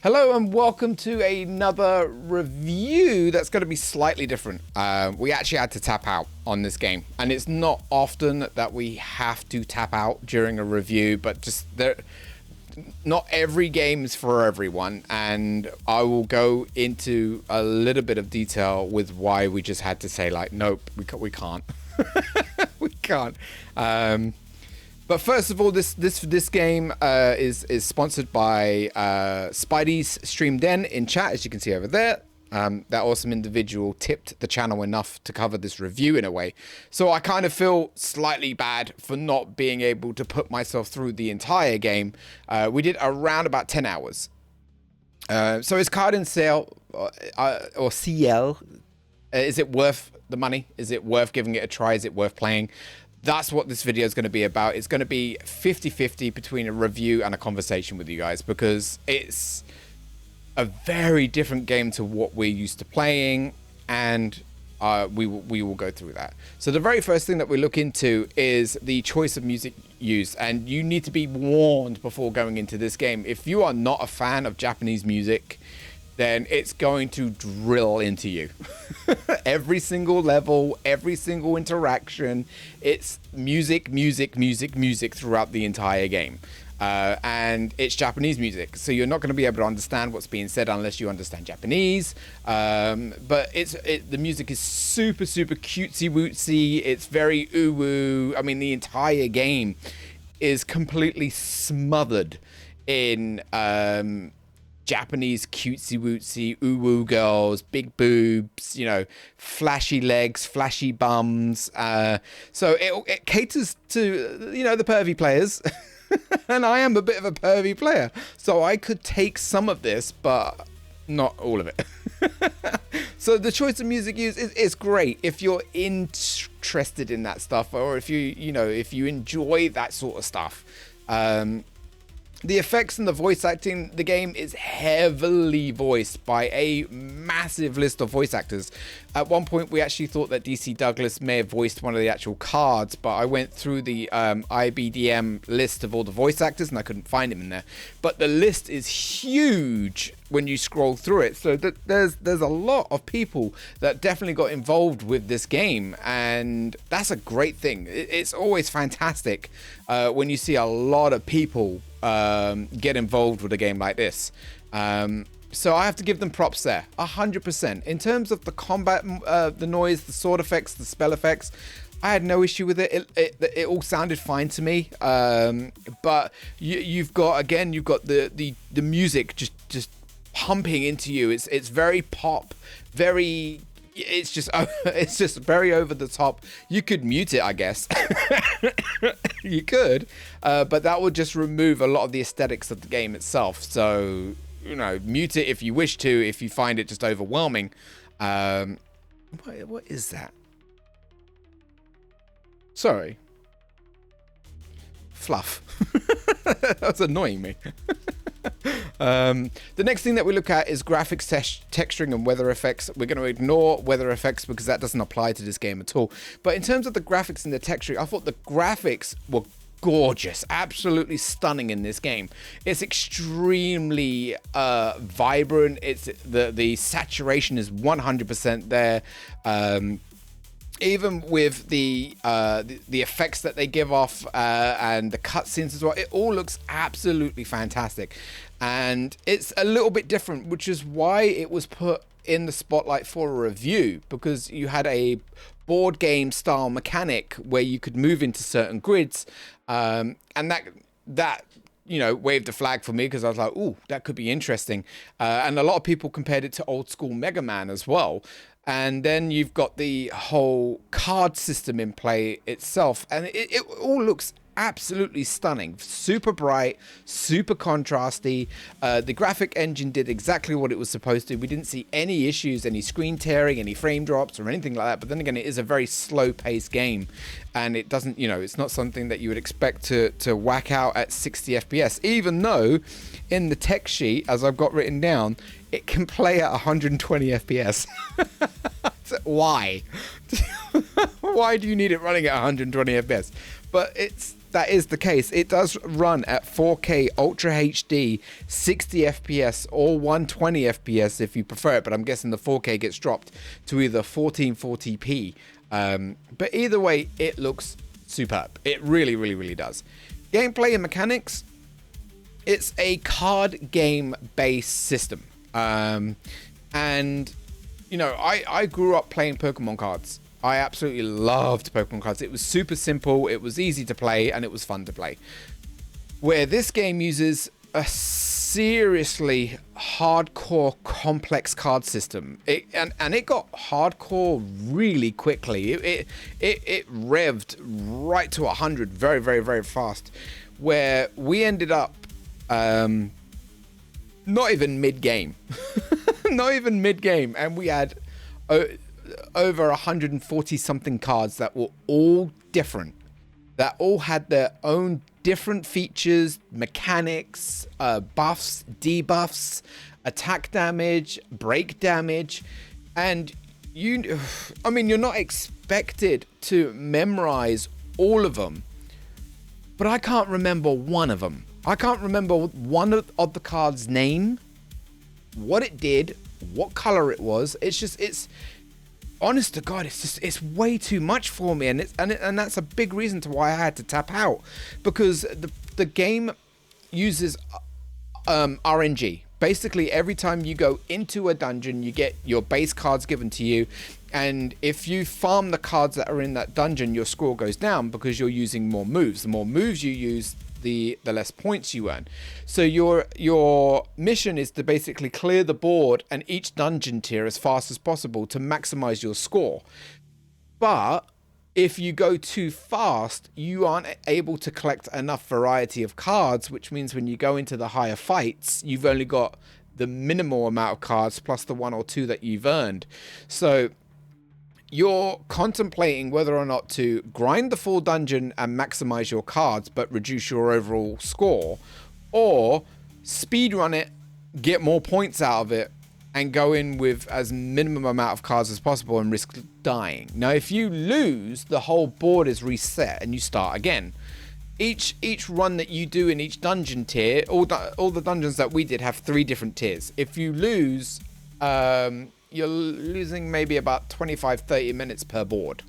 Hello and welcome to another review that's going to be slightly different. We actually had to tap out on this game, and it's not often that we have to tap out during a review, but just not every game is for everyone, and I will go into a little bit of detail with why we just had to say like, nope, we can't. We can't. But first of all, this game is sponsored by Spidey's Stream Den in chat, as you can see over there. That awesome individual tipped the channel enough to cover this review in a way. So I kind of feel slightly bad for not being able to put myself through the entire game. We did around about 10 hours. So is Card-en-Ciel or CL, is it worth the money? Is it worth giving it a try? Is it worth playing? That's what this video is going to be about. It's going to be 50-50 between a review and a conversation with you guys, because it's a very different game to what we're used to playing, and we will go through that. So the very first thing that we look into is the choice of music used, and you need to be warned before going into this game. If you are not a fan of Japanese music, then it's going to drill into you. Every single level, every single interaction, it's music throughout the entire game. And it's Japanese music, so you're not going to be able to understand what's being said unless you understand Japanese. But the music is super cutesy wootsy. It's very ooh-woo. I mean, the entire game is completely smothered in Japanese cutesy wootsy ooh-woo girls, big boobs, you know, flashy legs, flashy bums. So it caters to, you know, the pervy players. And I am a bit of a pervy player, so I could take some of this, but not all of it. So the choice of music used is great if you're interested in that stuff, or if if you enjoy that sort of stuff. The effects and the voice acting, the game is heavily voiced by a massive list of voice actors. At one point, we actually thought that DC Douglas may have voiced one of the actual cards, but I went through the IBDM list of all the voice actors and I couldn't find him in there. But the list is huge when you scroll through it. So there's a lot of people that definitely got involved with this game, and that's a great thing. It's always fantastic when you see a lot of people get involved with a game like this. So I have to give them props there, 100%. In terms of the combat, the noise, the sword effects, the spell effects, I had no issue with it. It all sounded fine to me. But you've got the music just pumping into you. It's very pop, it's just very over the top. You could mute it, I guess. You could, but that would just remove a lot of the aesthetics of the game itself. So, you know, mute it if you wish to, if you find it just overwhelming. What is that? Sorry. Fluff. That's annoying me. The next thing that we look at is graphics, texturing, and weather effects. We're going to ignore weather effects because that doesn't apply to this game at all. But in terms of the graphics and the texturing, I thought the graphics were gorgeous, absolutely stunning in this game. It's extremely vibrant. It's the saturation is 100% there. Even with the effects that they give off and the cutscenes as well, it all looks absolutely fantastic. And it's a little bit different, which is why it was put in the spotlight for a review, because you had a board game style mechanic where you could move into certain grids, and that you know, waved a flag for me, because I was like, ooh, that could be interesting. And a lot of people compared it to old school Mega Man as well. And then you've got the whole card system in play itself, and it all looks absolutely stunning. Super bright, super contrasty. The graphic engine did exactly what it was supposed to. We didn't see any issues, any screen tearing, any frame drops or anything like that. But then again, it is a very slow paced game, and it doesn't, you know, it's not something that you would expect to whack out at 60 FPS, even though in the tech sheet, as I've got written down, it can play at 120 FPS. So why? Why do you need it running at 120 FPS? But that is the case. It does run at 4K Ultra HD, 60 FPS or 120 FPS if you prefer it, but I'm guessing the 4K gets dropped to either 1440p. But either way, it looks superb. It really, really, really does. Gameplay and mechanics, it's a card game based system. And you know, I grew up playing Pokemon cards. I absolutely loved Pokemon cards. It was super simple, it was easy to play, and it was fun to play. Where this game uses a seriously hardcore complex card system. And it got hardcore really quickly. It revved right to 100 very, very, very fast. Where we ended up not even mid-game. Not even mid-game. And we had over 140 something cards that were all different, that all had their own different features, mechanics, buffs, debuffs, attack damage, break damage. And I mean, you're not expected to memorize all of them, but I can't remember one of them. I can't remember one of the cards' name, what it did, what color it was. It's honest to God, it's way too much for me, and that's a big reason to why I had to tap out, because the game uses RNG. Basically, every time you go into a dungeon, you get your base cards given to you, and if you farm the cards that are in that dungeon, your score goes down because you're using more moves. The more moves you use, the less points you earn. So your mission is to basically clear the board and each dungeon tier as fast as possible to maximize your score. But if you go too fast, you aren't able to collect enough variety of cards, which means when you go into the higher fights, you've only got the minimal amount of cards plus the 1 or 2 that you've earned. So you're contemplating whether or not to grind the full dungeon and maximize your cards but reduce your overall score, or speedrun it, get more points out of it, and go in with as minimum amount of cards as possible and risk dying. Now, if you lose, the whole board is reset and you start again. Each run that you do in each dungeon tier, all the dungeons that we did have 3 different tiers. If you lose, you're losing maybe about 25-30 minutes per board,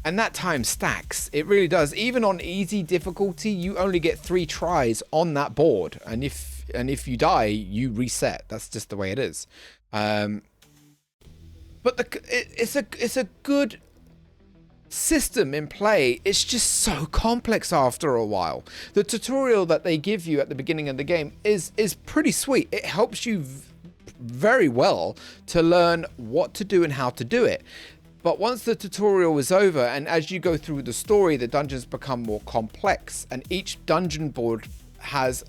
and that time stacks. It really does. Even on easy difficulty, you only get 3 tries on that board, and if you die, you reset. That's just the way it is. But it's a good system in play. It's just so complex after a while. The tutorial that they give you at the beginning of the game is pretty sweet. It helps you very well to learn what to do and how to do it. But once the tutorial is over, and as you go through the story, the dungeons become more complex, and each dungeon board has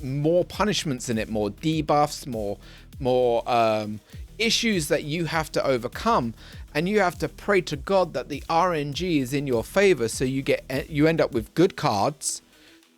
more punishments in it, more debuffs, more issues that you have to overcome, and you have to pray to God that the RNG is in your favor, so you end up with good cards,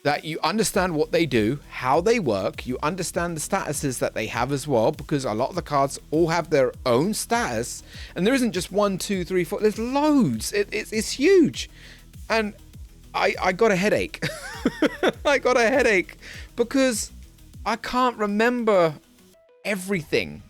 that you understand what they do, how they work, you understand the statuses that they have as well, because a lot of the cards all have their own status, and there isn't just 1, 2, 3, 4, there's loads. It's huge. And I got a headache. I got a headache because I can't remember everything.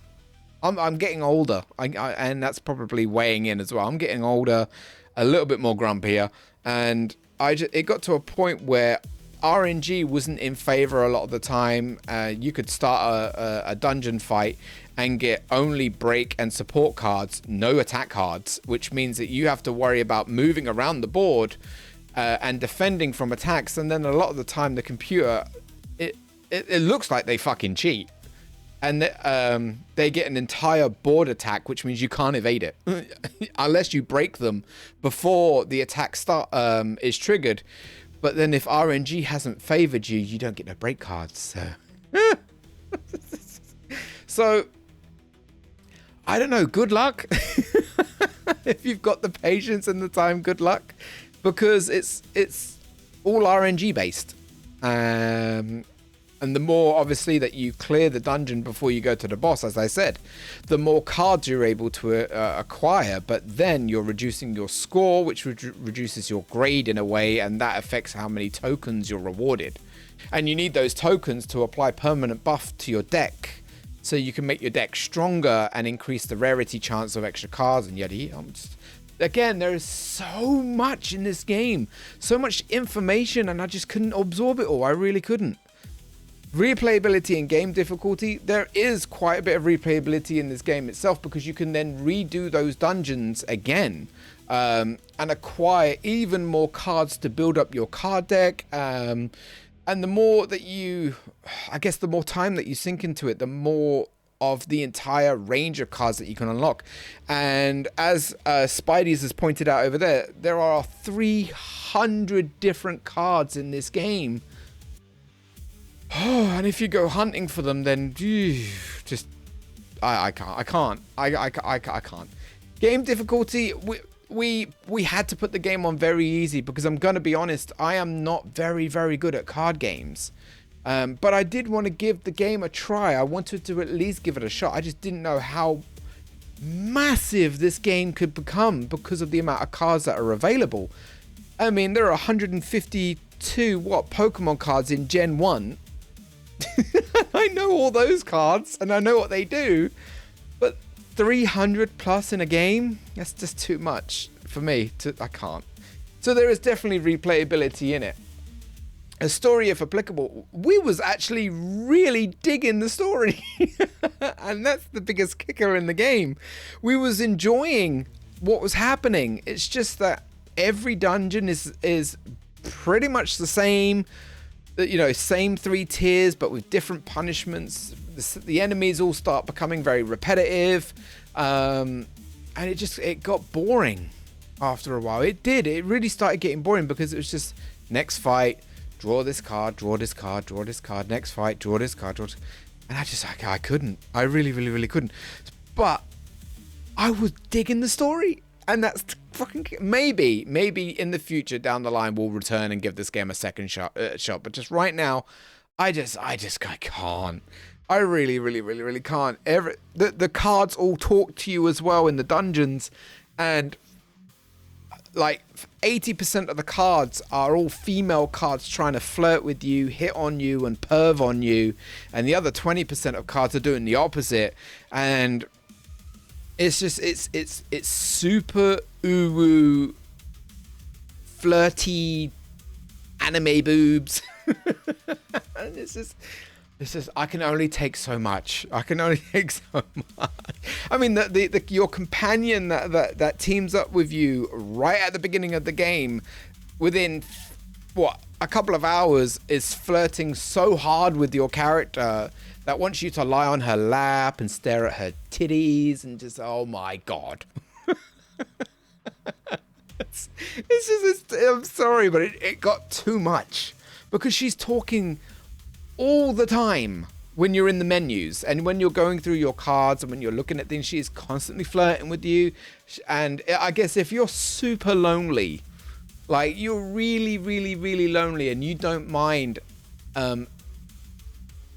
I'm getting older, and that's probably weighing in as well. I'm getting older, a little bit more grumpier, and it got to a point where RNG wasn't in favor a lot of the time. You could start a dungeon fight and get only break and support cards, no attack cards, which means that you have to worry about moving around the board and defending from attacks. And then a lot of the time, the computer, it looks like they fucking cheat. And they get an entire board attack, which means you can't evade it unless you break them before the attack is triggered. But then if RNG hasn't favored you, you don't get no break cards. So I don't know. Good luck. If you've got the patience and the time, good luck, because it's all RNG based. And And the more, obviously, that you clear the dungeon before you go to the boss, as I said, the more cards you're able to acquire. But then you're reducing your score, which reduces your grade in a way, and that affects how many tokens you're rewarded. And you need those tokens to apply permanent buff to your deck, so you can make your deck stronger and increase the rarity chance of extra cards and yada yada. Again, there is so much in this game, so much information, and I just couldn't absorb it all. I really couldn't. Replayability and game difficulty, there is quite a bit of replayability in this game itself, because you can then redo those dungeons again and acquire even more cards to build up your card deck. And the more that you, I guess the more time that you sink into it, the more of the entire range of cards that you can unlock. And as Spidey's has pointed out over there, there are 300 different cards in this game. Oh, and if you go hunting for them, then just I can't. Game difficulty, we had to put the game on very easy, because I'm gonna be honest, I am not very good at card games. But I did want to give the game a try. I wanted to at least give it a shot. I just didn't know how massive this game could become because of the amount of cards that are available. I mean, there are 152 Pokemon cards in Gen 1. I know all those cards and I know what they do, but 300 plus in a game, that's just too much for me. I can't. So there is definitely replayability in it. A story, if applicable, we was actually really digging the story. And that's the biggest kicker in the game. We was enjoying what was happening. It's just that every dungeon is pretty much the same. You know, same 3 tiers, but with different punishments. The enemies all start becoming very repetitive, and it got boring after a while. It really started getting boring, because it was just next fight, draw this card, draw this card, draw this card, next fight, draw this card, draw this. And I couldn't. I really couldn't. But I was digging the story. And that's fucking maybe in the future down the line we'll return and give this game a second shot. But just right now, I can't. I really can't. The cards all talk to you as well in the dungeons, and like 80% of the cards are all female cards trying to flirt with you, hit on you, and perv on you, and the other 20% of cards are doing the opposite. And it's just it's super uwu flirty anime boobs. And it's just I can only take so much. I mean, your companion that teams up with you right at the beginning of the game, within a couple of hours, is flirting so hard with your character that wants you to lie on her lap and stare at her titties and just, oh my God. I'm sorry, but it got too much, because she's talking all the time when you're in the menus and when you're going through your cards and when you're looking at things. She's constantly flirting with you. And I guess if you're super lonely, like you're really lonely, and you don't mind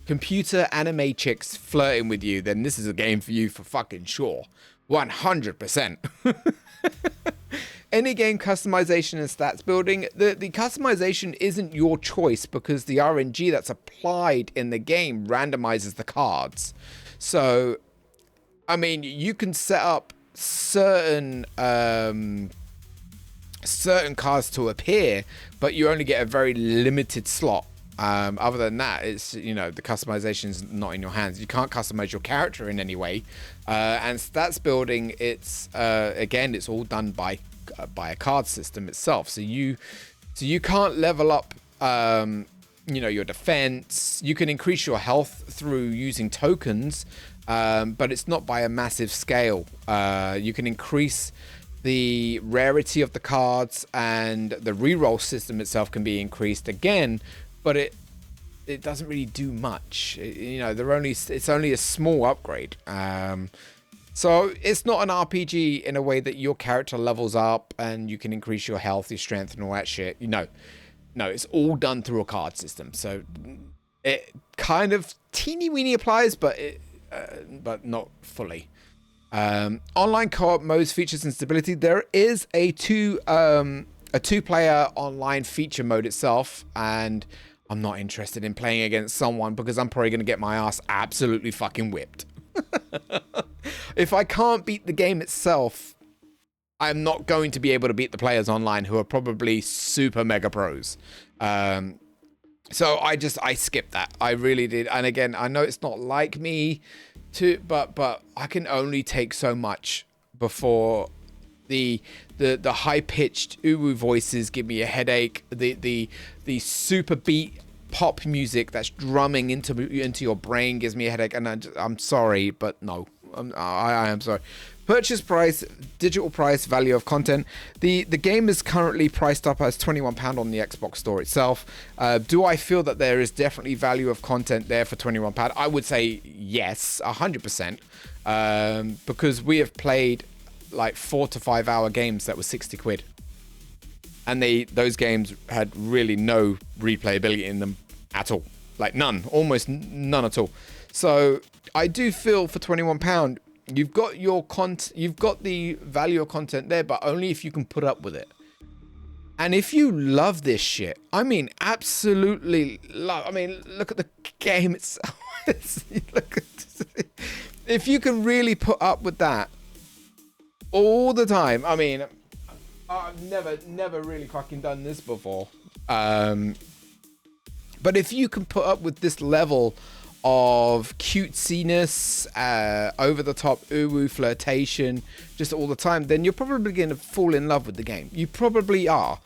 computer anime chicks flirting with you, then this is a game for you for fucking sure. 100%. Any game customization and stats building, the customization isn't your choice, because the RNG that's applied in the game randomizes the cards. So, I mean, you can set up certain cards to appear, but you only get a very limited slot. Other than that, it's, the customization is not in your hands. You can't customize your character in any way. And stats building, it's again, it's all done by a card system itself. So you can't level up your defense. You can increase your health through using tokens, but it's not by a massive scale. You can increase the rarity of the cards, and the reroll system itself can be increased again, but it doesn't really do much. It's only a small upgrade. So it's not an RPG in a way that your character levels up and you can increase your health, your strength, and all that shit. No, it's all done through a card system. So it kind of teeny weeny applies, but but not fully. Online co-op modes, features, and stability. There is a two-player online feature mode itself, and I'm not interested in playing against someone because I'm probably going to get my ass absolutely fucking whipped. If I can't beat the game itself, I'm not going to be able to beat the players online who are probably super mega pros. So I skipped that. I really did. And again, I know it's not like me to, but I can only take so much before the high-pitched uwu voices give me a headache. The super beat pop music that's drumming into your brain gives me a headache. And I'm sorry, but no, I am sorry. Purchase price, digital price, value of content. The game is currently priced up as £21 on the Xbox store itself. Do I feel that there is definitely value of content there for £21? I would say yes, 100%. Because we have played like 4 to 5 hour games that were 60 quid. And those games had really no replayability in them at all. Like none, almost none at all. So I do feel for £21, you've got your you've got the value of content there, but only if you can put up with it. And if you love this shit, I mean, absolutely love. I mean, look at the game itself. If you can really put up with that all the time, I mean, I've never really fucking done this before. But if you can put up with this level of cutesiness, over the top uwu flirtation just all the time, then you're probably going to fall in love with the game. You probably are.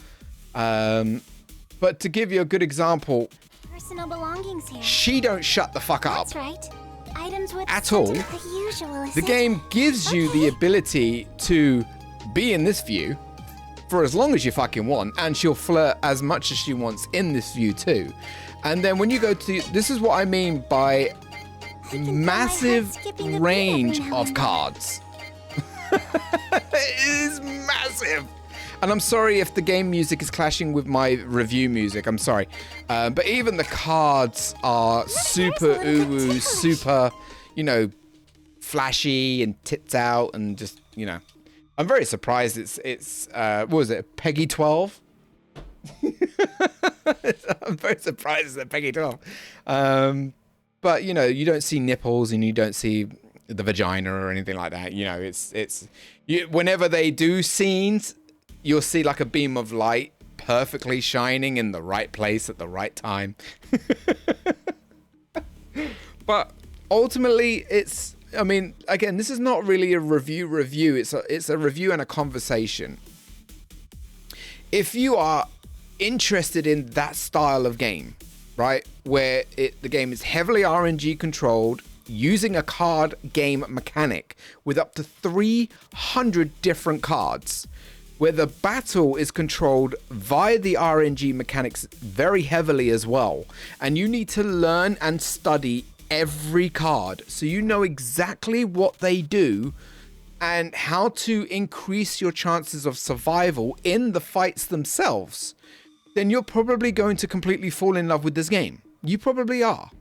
But to give you a good example, personal belongings here. She don't shut the fuck up. That's right. Items with at all. The game gives you the ability to be in this view for as long as you fucking want, and she'll flirt as much as she wants in this view too. And then when you go to, this is what I mean by massive range of cards. It is massive. And I'm sorry if the game music is clashing with my review music. I'm sorry. But even the cards are super uwu, super, you know, flashy and tits out and just, you know. I'm very surprised it's what was it, Peggy 12? I'm very surprised it's at Peggy 12. But, you know, you don't see nipples and you don't see the vagina or anything like that. You know, whenever they do scenes, you'll see like a beam of light perfectly shining in the right place at the right time. But ultimately, I mean, again, this is not really a review. It's a review and a conversation. If you are interested in that style of game, right, where the game is heavily RNG controlled, using a card game mechanic with up to 300 different cards, where the battle is controlled via the RNG mechanics very heavily as well, and you need to learn and study every card so you know exactly what they do and how to increase your chances of survival in the fights themselves, then you're probably going to completely fall in love with this game. You probably are.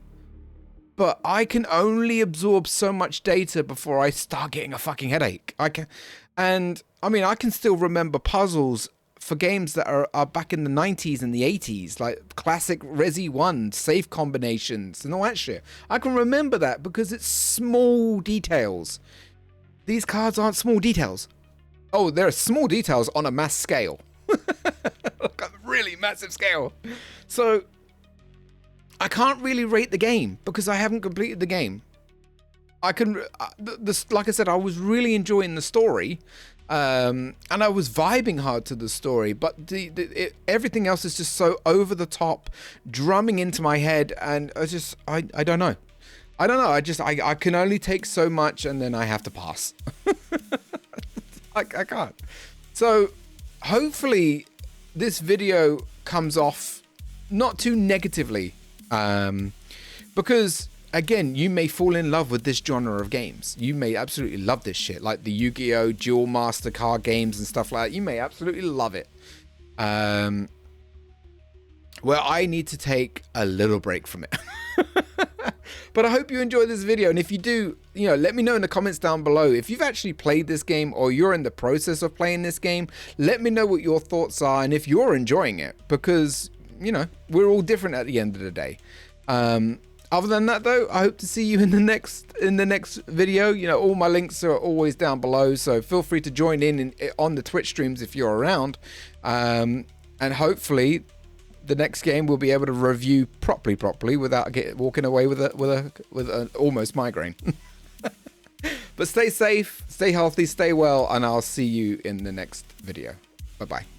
But I can only absorb so much data before I start getting a fucking headache. I can still remember puzzles for games that are back in the 90s and the 80s, like classic Resi 1, safe combinations and all that shit. I can remember that because it's small details. These cards aren't small details. Oh, they're small details on a mass scale. Like a really massive scale. So I can't really rate the game because I haven't completed the game. Like I said, I was really enjoying the story. And I was vibing hard to the story, but everything else is just so over the top, drumming into my head, and I don't know. I can only take so much, and then I have to pass. I can't. So hopefully this video comes off not too negatively, because again, you may fall in love with this genre of games. You may absolutely love this shit, like the Yu-Gi-Oh! Duel Master card games and stuff like that. You may absolutely love it. Where I need to take a little break from it. But I hope you enjoy this video, and if you do, let me know in the comments down below if you've actually played this game or you're in the process of playing this game. Let me know what your thoughts are and if you're enjoying it, because we're all different at the end of the day. Other than that, though, I hope to see you in the next video. All my links are always down below, so feel free to join in on the Twitch streams if you're around. And hopefully, the next game we'll be able to review properly without walking away with an almost migraine. But stay safe, stay healthy, stay well, and I'll see you in the next video. Bye bye.